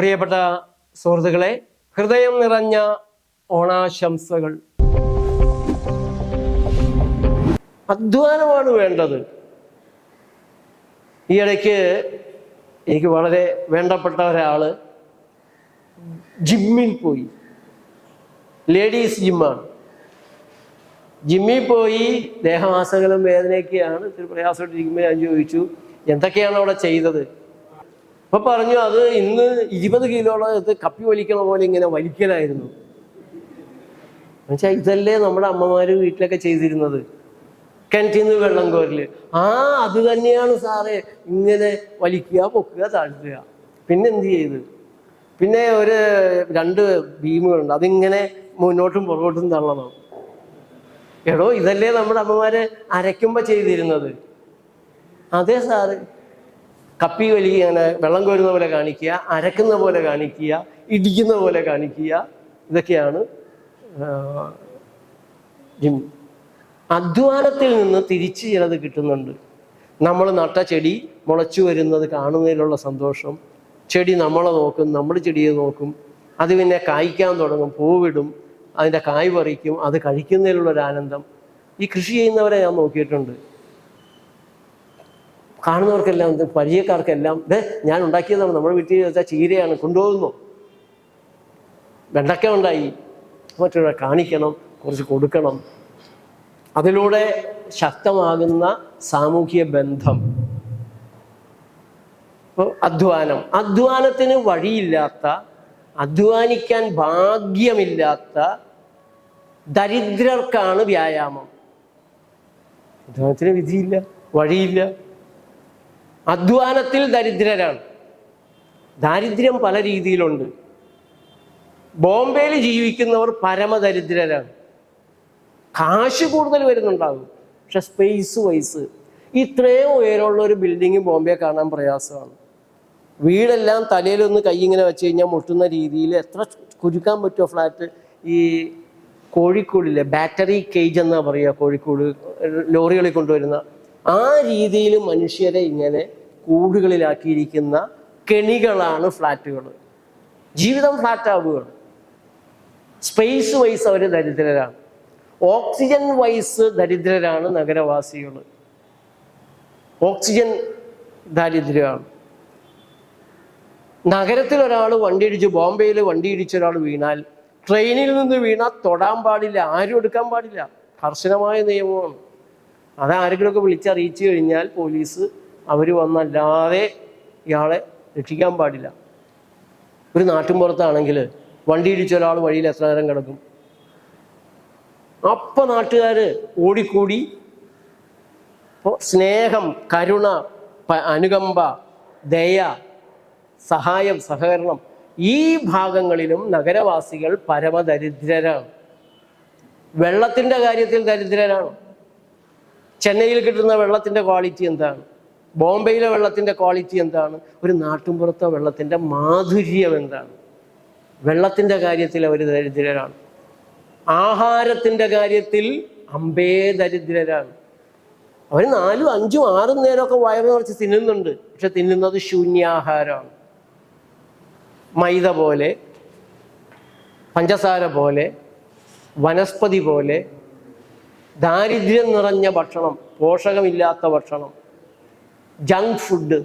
പ്രിയപ്പെട്ട സുഹൃത്തുക്കളെ, ഹൃദയം നിറഞ്ഞ ഓണാശംസകൾ. അധ്വാനമാണ് വേണ്ടത്. ഈ ഇടയ്ക്ക് എനിക്ക് വളരെ വേണ്ടപ്പെട്ട ഒരാള് ജിമ്മിൽ പോയി. ലേഡീസ് ജിമ്മാണ്. ജിമ്മിൽ പോയി ദേഹമാസകലം വേദനയൊക്കെയാണ്, ഇത്തിരി പ്രയാസമായിട്ടിരിക്കുമ്പോൾ ഞാൻ ചോദിച്ചു എന്തൊക്കെയാണ് അവിടെ ചെയ്തത്. അപ്പൊ പറഞ്ഞു അത് ഇന്ന് 20 കിലോളം കപ്പി വലിക്കണ പോലെ ഇങ്ങനെ വലിക്കലായിരുന്നു. എന്നുവെച്ചാൽ ഇതല്ലേ നമ്മുടെ അമ്മമാര് വീട്ടിലൊക്കെ ചെയ്തിരുന്നത്, കിണറ്റിന്ന് വെള്ളം കോരല്. അത് തന്നെയാണ് സാറേ, ഇങ്ങനെ വലിക്കുക, പൊക്കുക, താഴ്ത്തുക. പിന്നെ എന്ത് ചെയ്ത്, പിന്നെ ഒരു 2 ബീമുകളുണ്ട്, അതിങ്ങനെ മുന്നോട്ടും പുറകോട്ടും തള്ളണം. എടോ, ഇതല്ലേ നമ്മുടെ അമ്മമാര് അരയ്ക്കുമ്പോ ചെയ്തിരുന്നത്. അതെ സാറ്, കപ്പി വലി ഇങ്ങനെ വെള്ളം കോരുന്ന പോലെ കാണിക്കുക, അരക്കുന്ന പോലെ കാണിക്കുക, ഇടിക്കുന്ന പോലെ കാണിക്കുക, ഇതൊക്കെയാണ് ജിം. അധ്വാനത്തിൽ നിന്ന് തിരിച്ച് ചിലത് കിട്ടുന്നുണ്ട്. നമ്മൾ നട്ട ചെടി മുളച്ചു വരുന്നത് കാണുന്നതിലുള്ള സന്തോഷം, ചെടി നമ്മളെ നോക്കും, നമ്മൾ ചെടിയെ നോക്കും, അത് പിന്നെ കായ്ക്കാൻ തുടങ്ങും, പൂവിടും, അതിൻ്റെ കായ് പറിക്കും, അത് കഴിക്കുന്നതിലുള്ളൊരാനന്ദം. ഈ കൃഷി ചെയ്യുന്നവരെ ഞാൻ നോക്കിയിട്ടുണ്ട്. കാണുന്നവർക്കെല്ലാം, പരിചയക്കാർക്കെല്ലാം ഞാൻ ഉണ്ടാക്കിയതാണ്, നമ്മുടെ വീട്ടിൽ വെച്ചാൽ ചീരയാണ്, കൊണ്ടുപോകുന്നു. വെണ്ടയ്ക്ക ഉണ്ടായി, മറ്റുള്ള കാണിക്കണം, കുറച്ച് കൊടുക്കണം. അതിലൂടെ ശക്തമാകുന്ന സാമൂഹ്യ ബന്ധം. ഇപ്പോൾ അധ്വാനത്തിന് വഴിയില്ലാത്ത, അധ്വാനിക്കാൻ ഭാഗ്യമില്ലാത്ത ദരിദ്രർക്കാണ് വ്യായാമം. അധ്വാനത്തിന് വിധിയില്ല, വഴിയില്ല. അധ്വാനത്തിൽ ദരിദ്രരാണ്. ദാരിദ്ര്യം പല രീതിയിലുണ്ട്. ബോംബെയിൽ ജീവിക്കുന്നവർ പരമദരിദ്രരാണ്. കാശ് കൂടുതൽ വരുന്നുണ്ടാകും, പക്ഷെ സ്പേസ് വൈസ് ഇത്രയും ഉയരമുള്ള ഒരു ബിൽഡിങ് ബോംബെ കാണാൻ പ്രയാസമാണ്. വീടെല്ലാം തലയിലൊന്ന് കൈ ഇങ്ങനെ വെച്ച് കഴിഞ്ഞാൽ മുട്ടുന്ന രീതിയിൽ എത്ര കുരുക്കാൻ പറ്റുമോ ഫ്ലാറ്റ്. ഈ കോഴിക്കോടില്ലേ ബാറ്ററി കേജ് എന്നാ പറയുക, കോഴിക്കോട് ലോറികളിൽ കൊണ്ടുവരുന്ന ആ രീതിയിൽ മനുഷ്യരെ ഇങ്ങനെ കൂടുകളിലാക്കിയിരിക്കുന്ന കെണികളാണ് ഫ്ലാറ്റുകൾ. ജീവിതം ഫ്ലാറ്റാവുകയാണ്. സ്പേസ് വൈസ് അവർ ദരിദ്രരാണ്. ഓക്സിജൻ വൈസ് ദരിദ്രരാണ് നഗരവാസികൾ. ഓക്സിജൻ ദാരിദ്ര്യമാണ്. നഗരത്തിൽ ഒരാൾ വണ്ടിയിടിച്ച്, ബോംബെയിൽ വണ്ടിയിടിച്ച ഒരാൾ വീണാൽ ട്രെയിനിൽ നിന്ന് വീണാൽ തൊടാൻ പാടില്ല, ആരും എടുക്കാൻ പാടില്ല. കർശനമായ നിയമമാണ്. അത് ആരെങ്കിലുമൊക്കെ വിളിച്ചറിയിച്ചു കഴിഞ്ഞാൽ പോലീസ് അവർ വന്നല്ലാതെ ഇയാളെ രക്ഷിക്കാൻ പാടില്ല. ഒരു നാട്ടിൻപുറത്താണെങ്കിൽ വണ്ടി ഇടിച്ച ഒരാൾ വഴിയിൽ എത്ര നേരം കിടക്കും? അപ്പം നാട്ടുകാർ ഓടിക്കൂടി. അപ്പോൾ സ്നേഹം, കരുണ, അനുകമ്പ, ദയ, സഹായം, സഹകരണം, ഈ ഭാഗങ്ങളിലും നഗരവാസികൾ പരമദരിദ്രരാണ്. വെള്ളത്തിൻ്റെ കാര്യത്തിൽ ദരിദ്രരാണ്. ചെന്നൈയിൽ കിട്ടുന്ന വെള്ളത്തിൻ്റെ ക്വാളിറ്റി എന്താണ്? ബോംബെയിലെ വെള്ളത്തിൻ്റെ ക്വാളിറ്റി എന്താണ്? ഒരു നാട്ടിൻപുറത്തെ വെള്ളത്തിൻ്റെ മാധുര്യം എന്താണ്? വെള്ളത്തിൻ്റെ കാര്യത്തിൽ അവർ ദരിദ്രരാണ്. ആഹാരത്തിൻ്റെ കാര്യത്തിൽ അമ്പേ ദരിദ്രരാണ്. അവർ 4, 5, 6 നേരമൊക്കെ വയറ് നിറച്ച് തിന്നുന്നുണ്ട്, പക്ഷെ തിന്നുന്നത് ശൂന്യാഹാരമാണ്. മൈദ പോലെ, പഞ്ചസാര പോലെ, വനസ്പതി പോലെ ദാരിദ്ര്യം നിറഞ്ഞ ഭക്ഷണം, പോഷകമില്ലാത്ത ഭക്ഷണം, ജങ്ക് ഫുഡ്,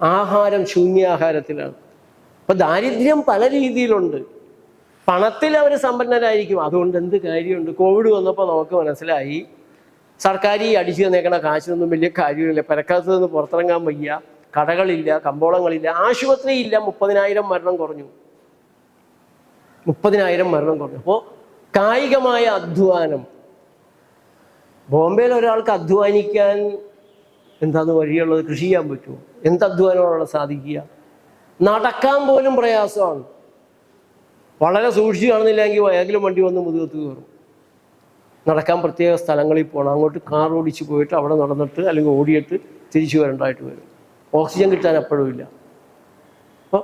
ആഹാരം ശൂന്യാഹാരത്തിലാണ്. അപ്പൊ ദാരിദ്ര്യം പല രീതിയിലുണ്ട്. പണത്തിൽ അവർ സമ്പന്നരായിരിക്കും, അതുകൊണ്ട് എന്ത് കാര്യമുണ്ട്? കോവിഡ് വന്നപ്പോൾ നമുക്ക് മനസ്സിലായി സർക്കാർ ഈ അടിച്ചു തന്നേക്കണ കാശിനൊന്നും വലിയ കാര്യമില്ല. പെരക്കകത്ത് നിന്ന് പുറത്തിറങ്ങാൻ വയ്യ, കടകളില്ല, കമ്പോളങ്ങളില്ല, ആശുപത്രിയില്ല. 30,000 മരണം കുറഞ്ഞു. 30,000 മരണം കുറഞ്ഞു. അപ്പോൾ കായികമായ അധ്വാനം. ബോംബെയിൽ ഒരാൾക്ക് അധ്വാനിക്കാൻ എന്താണ് വഴിയുള്ളത്? കൃഷി ചെയ്യാൻ പറ്റുമോ? എന്ത് അധ്വാനമാണുള്ള സാധിക്കുക? നടക്കാൻ പോലും പ്രയാസമാണ്. വളരെ സൂക്ഷിച്ച് കാണുന്നില്ലെങ്കിൽ ഏതെങ്കിലും വണ്ടി വന്ന് മുതുകത്ത് കയറും. നടക്കാൻ പ്രത്യേക സ്ഥലങ്ങളിൽ പോകണം. അങ്ങോട്ട് കാർ ഓടിച്ച് പോയിട്ട് അവിടെ നടന്നിട്ട് അല്ലെങ്കിൽ ഓടിയിട്ട് തിരിച്ചു വരേണ്ടതായിട്ട് വരും. ഓക്സിജൻ കിട്ടാൻ എപ്പോഴും ഇല്ല. അപ്പോൾ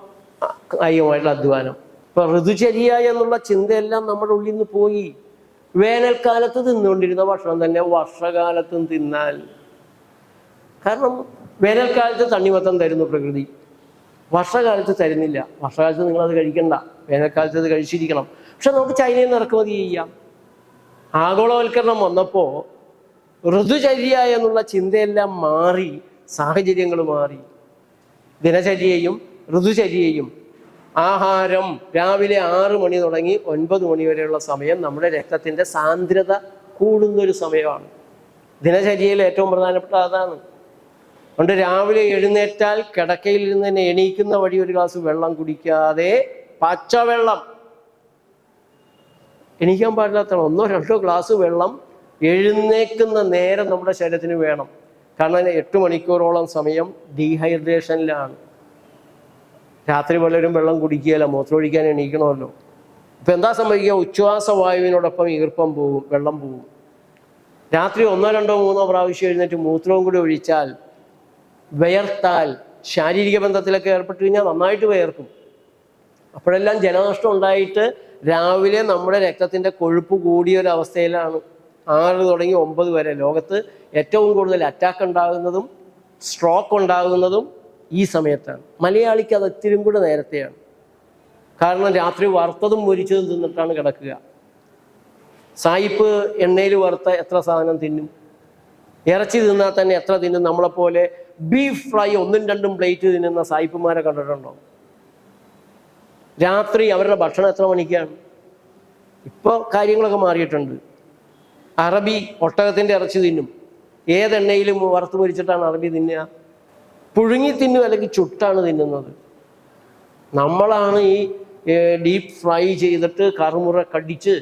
കായികമായിട്ടുള്ള അധ്വാനം. ഇപ്പം ഋതുചര്യ എന്നുള്ള ചിന്തയെല്ലാം നമ്മുടെ ഉള്ളിൽ നിന്ന് പോയി. വേനൽക്കാലത്ത് തിന്നുകൊണ്ടിരുന്ന ഭക്ഷണം തന്നെ വർഷകാലത്തും തിന്നാൽ. കാരണം വേനൽക്കാലത്ത് തണ്ണിമത്തം തരുന്നു പ്രകൃതി, വർഷകാലത്ത് തരുന്നില്ല. വർഷകാലത്ത് നിങ്ങളത് കഴിക്കണ്ട, വേനൽക്കാലത്ത് അത് കഴിച്ചിരിക്കണം. പക്ഷെ നമുക്ക് ചൈനയിൽ നിന്ന് ഇറക്കുമതി ചെയ്യാം. ആഗോളവൽക്കരണം വന്നപ്പോൾ ഋതുചര്യ എന്നുള്ള ചിന്തയെല്ലാം മാറി, സാഹചര്യങ്ങൾ മാറി. ദിനചര്യയും ഋതുചര്യയും ആഹാരം രാവിലെ 6 മണി തുടങ്ങി 9 മണി വരെയുള്ള സമയം നമ്മുടെ രക്തത്തിൻ്റെ സാന്ദ്രത കൂടുന്നൊരു സമയമാണ്. ദിനചര്യയിൽ ഏറ്റവും പ്രധാനപ്പെട്ട അതാണ്. അതുകൊണ്ട് രാവിലെ എഴുന്നേറ്റാൽ കിടക്കയിൽ നിന്ന് തന്നെ എണീക്കുന്ന വഴി ഒരു ഗ്ലാസ് വെള്ളം കുടിക്കാതെ, പച്ചവെള്ളം, എണീക്കാൻ പാടില്ലാത്ത 1-2 ഗ്ലാസ് വെള്ളം എഴുന്നേക്കുന്ന നേരം നമ്മുടെ ശരീരത്തിന് വേണം. കാരണം 8 മണിക്കൂറോളം സമയം ഡീഹൈഡ്രേഷനിലാണ്. രാത്രി പലരും വെള്ളം കുടിക്കുകയില്ല, മൂത്രമൊഴിക്കാൻ എണീക്കണമല്ലോ. ഇപ്പം എന്താ സംഭവിക്കുക? ഉച്ഛ്വാസവായുവിനോടൊപ്പം ഈർപ്പം പോവും, വെള്ളം പോവും. രാത്രി 1, 2, 3 പ്രാവശ്യം എഴുന്നേറ്റ് മൂത്രവും കൂടി ഒഴിച്ചാൽ, വിയർത്താൽ, ശാരീരിക ബന്ധത്തിലൊക്കെ ഏർപ്പെട്ട് കഴിഞ്ഞാൽ നന്നായിട്ട് വിയർക്കും. അപ്പോഴെല്ലാം ജലനഷ്ടം ഉണ്ടായിട്ട് രാവിലെ നമ്മുടെ രക്തത്തിൻ്റെ കൊഴുപ്പ് കൂടിയൊരവസ്ഥയിലാണ്. 6 തുടങ്ങി 9 വരെ ലോകത്ത് ഏറ്റവും കൂടുതൽ അറ്റാക്ക് ഉണ്ടാകുന്നതും സ്ട്രോക്ക് ഉണ്ടാകുന്നതും ഈ സമയത്താണ്. മലയാളിക്ക് അത് ഇത്തിരി കൂടെ നേരത്തെയാണ്. കാരണം രാത്രി വറുത്തതും പൊരിച്ചതും തിന്നിട്ടാണ് കിടക്കുക. സായിപ്പ് എണ്ണയിൽ വറുത്ത എത്ര സാധനം തിന്നും? ഇറച്ചി തിന്നാൽ തന്നെ എത്ര തിന്നും? നമ്മളെപ്പോലെ ബീഫ് ഫ്രൈ 1-2 പ്ലേറ്റ് തിന്നുന്ന സായിപ്പുമാരെ കണ്ടിട്ടുണ്ടോ? രാത്രി അവരുടെ ഭക്ഷണം എത്ര മണിക്കാണ്? ഇപ്പോൾ കാര്യങ്ങളൊക്കെ മാറിയിട്ടുണ്ട്. അറബി ഒട്ടകത്തിൻ്റെ ഇറച്ചി തിന്നും. ഏതെണ്ണയിലും വറുത്ത് പൊരിച്ചിട്ടാണ് അറബി തിന്നുക? പുഴുങ്ങി തിന്നും, അല്ലെങ്കിൽ ചുട്ടാണ് തിന്നുന്നത്. നമ്മളാണ് ഈ ഡീപ്പ് ഫ്രൈ ചെയ്തിട്ട് കറുമുറ കടിച്ച്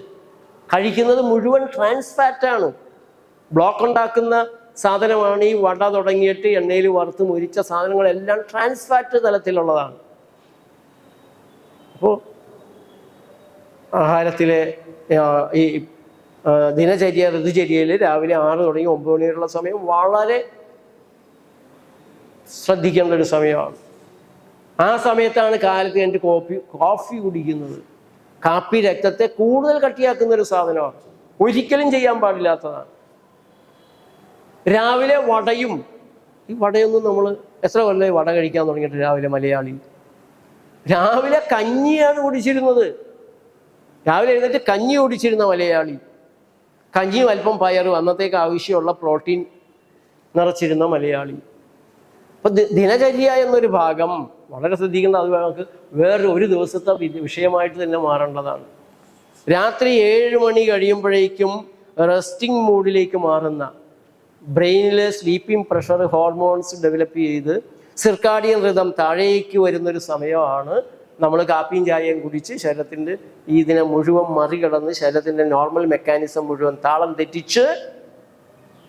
കഴിക്കുന്നത്. മുഴുവൻ ട്രാൻസ് ഫാറ്റാണ്. ബ്ലോക്ക് ഉണ്ടാക്കുന്ന സാധനമാണ് ഈ വട തുടങ്ങിയിട്ട് എണ്ണയിൽ വറുത്ത് മുരിച്ച സാധനങ്ങളെല്ലാം ട്രാൻസ് ഫാറ്റ് തലത്തിലുള്ളതാണ്. അപ്പോൾ ആഹാരത്തിലെ ഈ ദിനചര്യ ഋതുചര്യയിൽ രാവിലെ 6 തുടങ്ങി 9 മണി വരെയുള്ള സമയം വളരെ ശ്രദ്ധിക്കേണ്ട ഒരു സമയമാണ്. ആ സമയത്താണ് കാലത്ത് എൻ്റെ കോഫി കുടിക്കുന്നത്. കാപ്പി രക്തത്തെ കൂടുതൽ കട്ടിയാക്കുന്ന ഒരു സാധനമാണ്, ഒരിക്കലും ചെയ്യാൻ പാടില്ലാത്തതാണ്. രാവിലെ വടയും, ഈ വടയൊന്നും നമ്മൾ എത്ര കൊല്ലമായി വട കഴിക്കാൻ തുടങ്ങിയിട്ട് രാവിലെ മലയാളി? രാവിലെ കഞ്ഞിയാണ് കുടിച്ചിരുന്നത്. രാവിലെ എഴുന്നേറ്റ് കഞ്ഞി കുടിച്ചിരുന്ന മലയാളി, കഞ്ഞിയും അല്പം പയറും അന്നത്തേക്ക് ആവശ്യമുള്ള പ്രോട്ടീൻ നിറച്ചിരുന്ന മലയാളി. അപ്പം ദിനചര്യ എന്നൊരു ഭാഗം വളരെ ശ്രദ്ധിക്കേണ്ട. അത് നമുക്ക് വേറൊരു ദിവസത്തെ വിഷയമായിട്ട് തന്നെ മാറേണ്ടതാണ്. രാത്രി 7 മണി കഴിയുമ്പോഴേക്കും റെസ്റ്റിംഗ് മൂഡിലേക്ക് മാറുന്ന, ബ്രെയിനിൽ സ്ലീപ്പിംഗ് പ്രഷർ ഹോർമോൺസ് ഡെവലപ്പ് ചെയ്ത് സിർക്കാഡിയൻ റിതം താഴേക്ക് വരുന്നൊരു സമയമാണ്. നമ്മൾ കാപ്പിയും ചായയും കുടിച്ച് ശരീരത്തിൻ്റെ ഇതിനെ മുഴുവൻ മറികടന്ന് ശരീരത്തിൻ്റെ നോർമൽ മെക്കാനിസം മുഴുവൻ താളം തെറ്റിച്ച്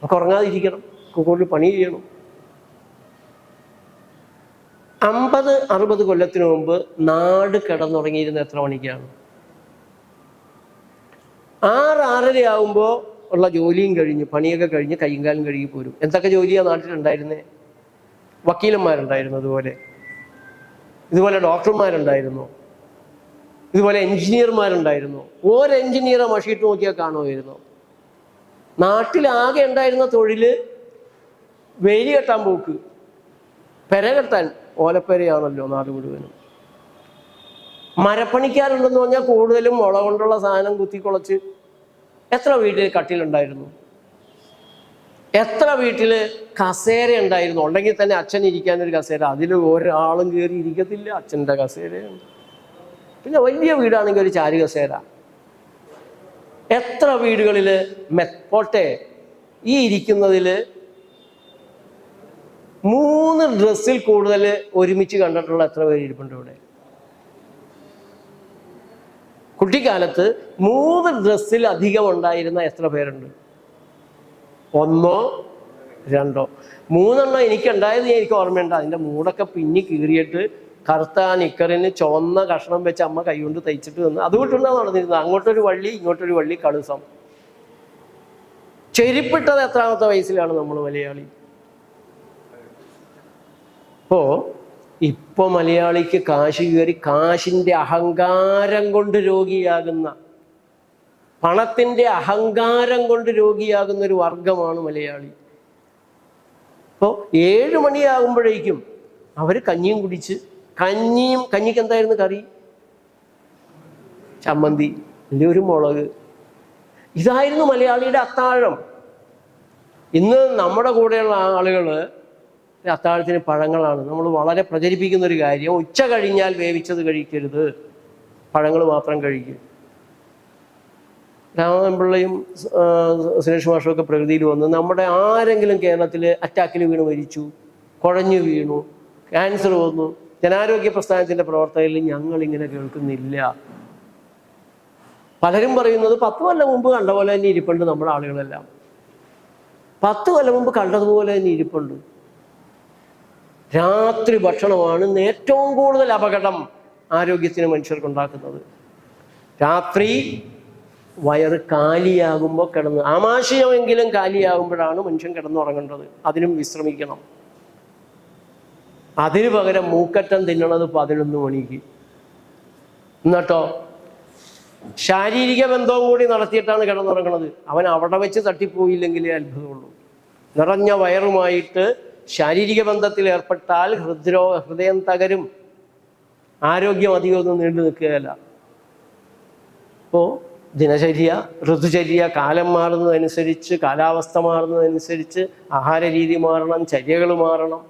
നമുക്ക് ഉറങ്ങാതിരിക്കണം, കൂടുതൽ പണി ചെയ്യണം. 50-60 കൊല്ലത്തിന് മുമ്പ് നാട് കിടന്നുറങ്ങിയിരുന്ന എത്ര മണിക്കാണ്? 6-6:30 ആകുമ്പോൾ ഉള്ള ജോലിയും കഴിഞ്ഞ്, പണിയൊക്കെ കഴിഞ്ഞ്, കയ്യും കാലും കഴുകി പോരും. എന്തൊക്കെ ജോലിയാണ് നാട്ടിലുണ്ടായിരുന്നേ? വക്കീലന്മാരുണ്ടായിരുന്നു, ഇതുപോലെ ഡോക്ടർമാരുണ്ടായിരുന്നു, ഇതുപോലെ എൻജിനീയർമാരുണ്ടായിരുന്നു. ഒരു എൻജിനീയറെ മഷിയിട്ട് നോക്കിയാൽ കാണുമായിരുന്നു. നാട്ടിലാകെ ഉണ്ടായിരുന്ന തൊഴിൽ വേലി കെട്ടാൻ പോക്ക്, പെര കെട്ടാൻ. ഓലപ്പെരയാണല്ലോ നാട് മുഴുവനും. മരപ്പണിക്കാരുണ്ടെന്ന് പറഞ്ഞാൽ കൂടുതലും മുള കൊണ്ടുള്ള സാധനം കുത്തിക്കുളച്ച്. എത്ര വീട്ടിൽ കട്ടിലുണ്ടായിരുന്നു? എത്ര വീട്ടിൽ കസേര ഉണ്ടായിരുന്നു? ഉണ്ടെങ്കിൽ തന്നെ അച്ഛൻ ഇരിക്കാനൊരു കസേര, അതിൽ ഒരാളും കയറി ഇരിക്കത്തില്ല, അച്ഛൻ്റെ കസേരയാണ്. പിന്നെ വലിയ വീടാണെങ്കിൽ ഒരു ചാരു കസേര. എത്ര വീടുകളിൽ പോട്ടെ ഈ ഇരിക്കുന്നതിൽ 3 ഡ്രസ്സിൽ കൂടുതൽ ഒരുമിച്ച് കണ്ടിട്ടുള്ള എത്ര പേര് ഇരിപ്പുണ്ട് ഇവിടെ? കുട്ടിക്കാലത്ത് 3 ഡ്രസ്സിൽ അധികം ഉണ്ടായിരുന്ന എത്ര പേരുണ്ട്? 1, 2, 3 എനിക്കുണ്ടായത് എനിക്ക് ഓർമ്മയുണ്ട്. അതിൻ്റെ മൂടൊക്കെ പിന്നി കീറിയിട്ട് കറുത്ത നിക്കറിന് ചുവന്ന കഷ്ണം വെച്ച് അമ്മ കൈകൊണ്ട് തയ്ച്ചിട്ട് തന്നു. അതുകൊണ്ടാണ് നടന്നിരുന്നത്. അങ്ങോട്ടൊരു വള്ളി, ഇങ്ങോട്ടൊരു വള്ളി, കളുസം. ചെരുപ്പിട്ടത് എത്രാമത്തെ വയസ്സിലാണ് നമ്മൾ മലയാളി? ഇപ്പോൾ മലയാളിക്ക് കാശ് കയറി കാശിൻ്റെ അഹങ്കാരം കൊണ്ട് രോഗിയാകുന്ന, പണത്തിൻ്റെ അഹങ്കാരം കൊണ്ട് രോഗിയാകുന്ന ഒരു വർഗമാണ് മലയാളി. അപ്പോൾ 7 മണിയാകുമ്പോഴേക്കും അവർ കഞ്ഞിയും കുടിച്ച് കഞ്ഞിക്ക് എന്തായിരുന്നു കറി? ചമ്മന്തി, അല്ലെങ്കിൽ ഒരു മുളക്. ഇതായിരുന്നു മലയാളിയുടെ അത്താഴം. ഇന്ന് നമ്മുടെ കൂടെയുള്ള ആളുകൾ അത്താഴത്തിന് പഴങ്ങളാണ്. നമ്മൾ വളരെ പ്രചരിപ്പിക്കുന്ന ഒരു കാര്യം, ഉച്ച കഴിഞ്ഞാൽ വേവിച്ചത് കഴിക്കരുത്, പഴങ്ങൾ മാത്രം കഴിക്കും. രാമൻപിള്ളയും സുരേഷ് മാഷും ഒക്കെ പ്രകൃതിയിൽ വന്ന് നമ്മുടെ ആരെങ്കിലും കേരളത്തിൽ അറ്റാക്കിൽ വീണ് മരിച്ചു, കുഴഞ്ഞു വീണു, ക്യാൻസർ വന്നു, ജനാരോഗ്യ പ്രസ്ഥാനത്തിൻ്റെ പ്രവർത്തകരിൽ ഞങ്ങളിങ്ങനെ കേൾക്കുന്നില്ല. പലരും പറയുന്നത് 10 കൊല്ലം മുമ്പ് കണ്ട പോലെ തന്നെ ഇരിപ്പുണ്ട് നമ്മുടെ ആളുകളെല്ലാം. 10 കൊല്ലം മുമ്പ് കണ്ടതുപോലെ തന്നെ ഇരിപ്പുണ്ട്. രാത്രി ഭക്ഷണമാണ് ഏറ്റവും കൂടുതൽ അപകടം ആരോഗ്യത്തിന് മനുഷ്യർക്കുണ്ടാക്കുന്നത്. രാത്രി വയറ് കാലിയാകുമ്പോൾ ആമാശയമെങ്കിലും കാലിയാകുമ്പോഴാണ് മനുഷ്യൻ കിടന്നുറങ്ങേണ്ടത്. അതിനും വിശ്രമിക്കണം. അതിനു പകരം മൂക്കറ്റം തിന്നണത് 11 മണിക്ക്. എന്നിട്ടോ ശാരീരിക ബന്ധവും കൂടി നടത്തിയിട്ടാണ് കിടന്നുറങ്ങുന്നത്. അവൻ അവിടെ വെച്ച് തട്ടിപ്പോയില്ലെങ്കിലേ അത്ഭുതമുള്ളൂ. നിറഞ്ഞ വയറുമായിട്ട് ശാരീരിക ബന്ധത്തിൽ ഏർപ്പെട്ടാൽ ഹൃദയം തകരും, ആരോഗ്യം അധികമൊന്നും നീണ്ടു നിൽക്കുകയല്ല. അപ്പോൾ ദിനചര്യ, ഋതുചര്യ, കാലം മാറുന്നതനുസരിച്ച്, കാലാവസ്ഥ മാറുന്നതനുസരിച്ച് ആഹാര രീതി മാറണം, ചര്യകൾ മാറണം.